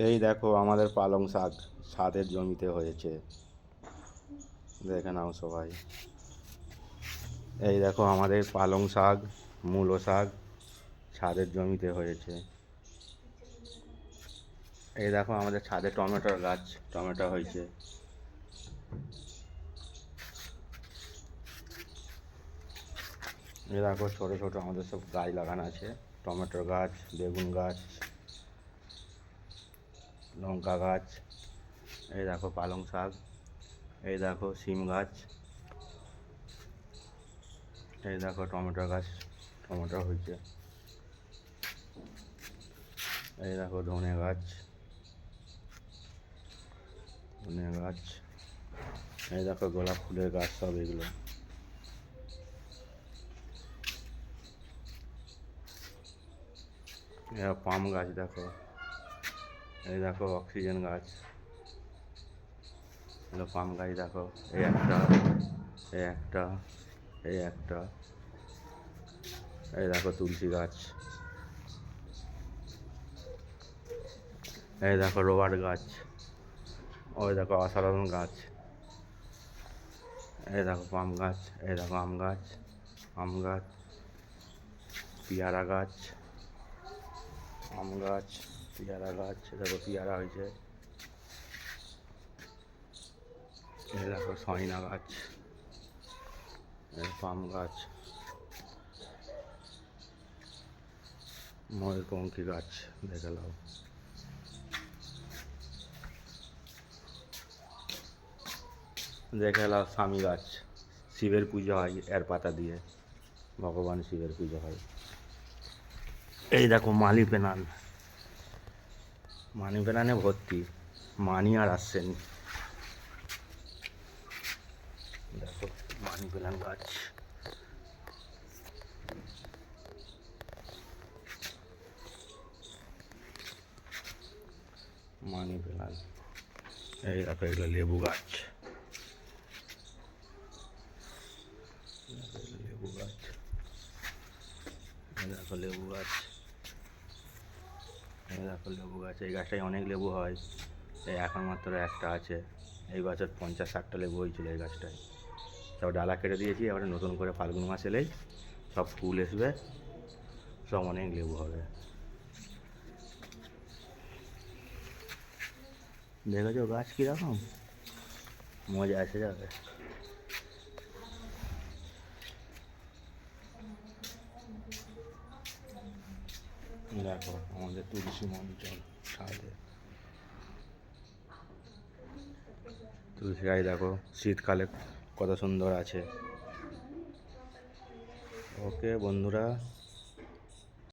এই দেখো আমাদের পালং শাক ছাদের জমিতে হয়েছে, দেখে নাও সবাই। এই দেখো আমাদের পালং শাক, মূলো শাক ছাদের জমিতে হয়েছে। এই দেখো আমাদের ছাদে টমেটোর গাছ, টমেটো হয়েছে। এই দেখো ছোটো ছোটো আমাদের সব গাছ লাগানো আছে, টমেটোর গাছ, বেগুন গাছ, লঙ্কা গাছ। এই দেখো পালং শাক, এই দেখো সিম গাছ, এই দেখো টমেটো গাছ, টমেটো হয়েছে। এই দেখো ধনে গাছ, ধনে গাছ, এই দেখো গোলাপ ফুলের গাছ, সব এগুলো। পাম গাছ দেখো, এই দেখো অক্সিজেন গাছ, এগুলো পাম গাছ দেখো। এই একটা, এই একটা, এই একটা, এই দেখো তুলসী গাছ, এই দেখো রোবাট গাছ, ওই দেখো অসাধারণ গাছ, এই দেখো পাম গাছ, এই দেখো আম গাছ, আম গাছ, পেয়ারা গাছ, আম গাছ, পেয়ারা গাছ, দেখো পেয়ারা হয়েছে। এই দেখো সয়না গাছ, পাম গাছ, ময়ূরপঙ্খী গাছ, দেখে নাও। দেখে নাও স্বামী গাছ, শিবের পুজো হয় এর পাতা দিয়ে, ভগবান শিবের পুজো হয়। এই দেখো মালি পেনাল, মানি পেনানে ভর্তি, মানি আর আসছেন। দেখো মানি পেনাল গাছ, মানি পেনাল। এই দেখো এগুলো লেবু গাছ, লেবু গাছ, এই দেখো লেবু গাছ, এই দেখো লেবু গাছ। এই গাছটায় অনেক লেবু হয়, এই এখন মাত্র একটা আছে। এই বছর 50-60টা লেবু হয়েছিল এই গাছটায়। সব ডালা কেটে দিয়েছি, এবারে নতুন করে ফাল্গুন মাস এলেই সব ফুল আসবে, সব অনেক লেবু হবে। দেখেছো গাছ কীরকম, মজা এসে যাবে। দেখো আমাদের তুলসী মঞ্চল ছাদে, তুলসী গাছ দেখো শীতকালে কত সুন্দর আছে। ওকে বন্ধুরা।